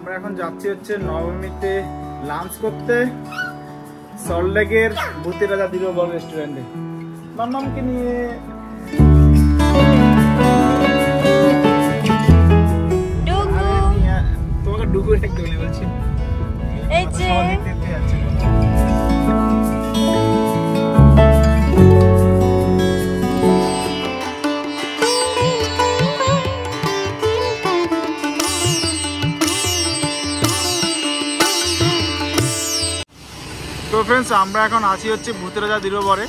আমরা এখন যাচ্ছি হচ্ছে নবমীতে লাঞ্চ করতে সল্টলেকের ভূতের রাজা দিল বড় রেস্টুরেন্টে মাম্মামকে নিয়ে। তোমাকে ডুগু দেখতে বলে বলছি। এই যে তো ফ্রেন্ডস আমরা এখন আছি হচ্ছে ভূতের রাজা দিরোবরে।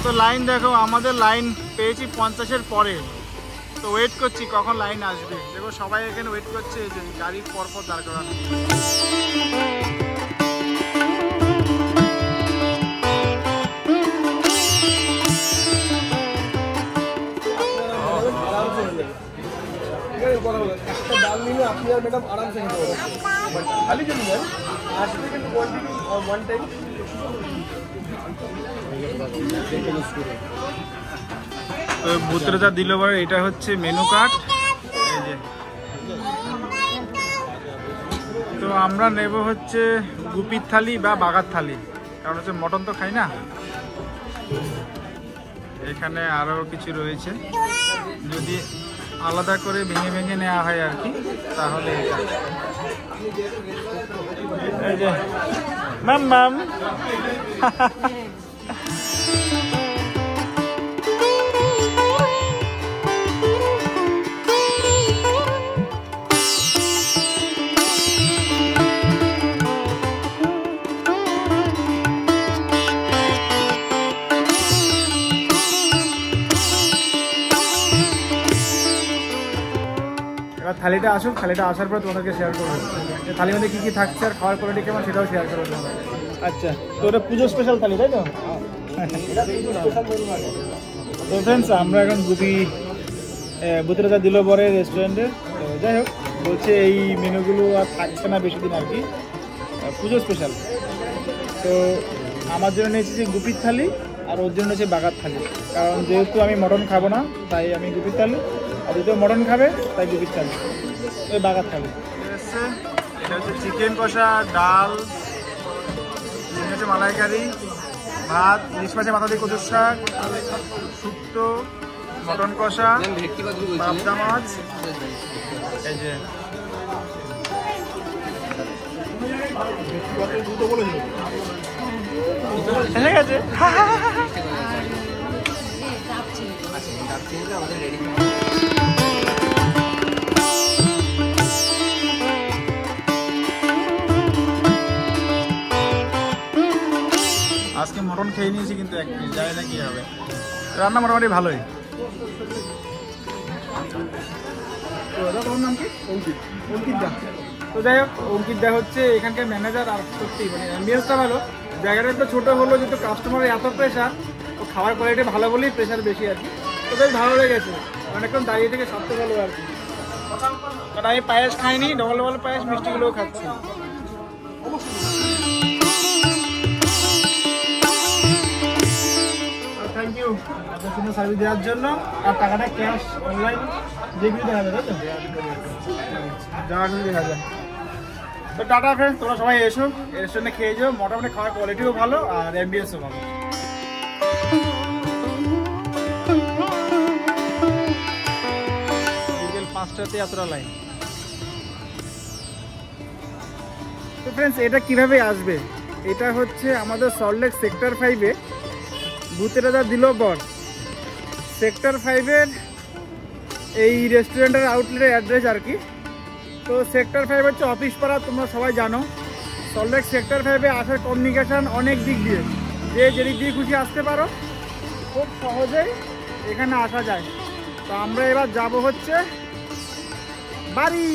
তো লাইন দেখো, আমাদের লাইন পেয়েছি 50-এর পরে। তো ওয়েট করছি কখন লাইন আসবে। দেখো সবাই এখানে ওয়েট করছে, যে গাড়ি পরপর দাঁড় করানো। ভূতের রাজা দিরোবরে এটা হচ্ছে মেনু কার্ড। এই যে তো আমরা নেব হচ্ছে গুপির থালি বা বাগার থালি, কারণ হচ্ছে মটন তো খাই না। এখানে আরো কিছু রয়েছে, যদি আলাদা করে ভেঙে ভেঙে নেওয়া হয় আর কি, তাহলে এটা। এই যে মাম্মাম এবার থালিটা আসুক, থালিটা আসার পর তোমাদেরকে শেয়ার করবো যে থালির মধ্যে কী কী থাকছে আর খাওয়ার কোয়ালিটি কেমন, সেটাও শেয়ার করবো তোমরা। আচ্ছা, তো ওটা পুজো স্পেশাল থালি তাই তো? তো ফ্রেন্ডস আমরা এখন ভূতের রাজা দিরোবরে রেস্টুরেন্টে। তো যাই হোক, বলছে এই মেনুগুলো আর থাকছে না বেশি দিন আর কি, পুজো স্পেশাল। তো আমার জন্য নিয়েছি যে গুপির থালি, আর ওর জন্য হচ্ছে বাগার থালি। কারণ যেহেতু আমি মটন খাবো না, তাই আমি গুপির থালি, আর যেহেতু মটন খাবে তাই গুপির থালি, ওই বাগার থালি। এটা হচ্ছে চিকেন কষা, ডাল, হচ্ছে মালাইকারি, ভাত, ইলিশ মাছের মাথা দিয়ে কচুর শাক, শুক্তো, মটন কষা, পাবদা মাছ। এই যে ঠিক আছে। আজকে মটন খেয়ে নিয়েছি, কিন্তু এক পিস, জানি না কি হবে। রান্না মোটামুটি ভালোই। তো ওর নাম কি? অঙ্কিত দা। তো যাই হোক, অঙ্কিত দা হচ্ছে এখানকার ম্যানেজার। আর সত্যি মানে অ্যাম্বিয়েন্সটা ভালো, জায়গাটা একটু ছোটো হলো, যেহেতু কাস্টমারের এত প্রেশার, তো খাবার কোয়ালিটি ভালো বলেই প্রেশার বেশি আর কি। তো বেশ ভালো লেগেছে, অনেকক্ষণ দাঁড়িয়ে থেকে সারতে ভালো আর কি। কারণ আমি পায়েস খাইনি, ডবল ডবল পায়েস, মিষ্টিগুলোও খাচ্ছি। থ্যাংক ইউ আপনার সুন্দর সার্ভিস দেওয়ার জন্য। আর টাকাটা ক্যাশ, অনলাইন যেগুলো দেখা যাবে, তাই তো? যা কিছু দেখা যায়। তো টাটা ফ্রেন্ডস, তোমরা সবাই এসো, রেস্টুরেন্টে খেয়ে যাও। মোটামুটি খাওয়ার কোয়ালিটিও ভালো আর অ্যাম্বিয়েন্সও ভালো। বিকেল 5টাতে এতটা লাইন। তো ফ্রেন্ডস, এটা কিভাবে আসবে? এটা হচ্ছে আমাদের সল্টলেক সেক্টর 5-এ ভূতের রাজা দিরোবর সেক্টর 5-এর এই রেস্টুরেন্টের আউটলেটের অ্যাড্রেস আর কি। তো সেক্টর 5 হচ্ছে অফিস পাড়া, তোমরা সবাই জানো। সল্টলেক সেক্টর 5-এ আসার কমিউনিকেশান অনেক দিক দিয়ে, যে যেদিক দিয়ে খুশি আসতে পারো, খুব সহজেই এখানে আসা যায়। তো আমরা এবার যাব হচ্ছে বাড়ি।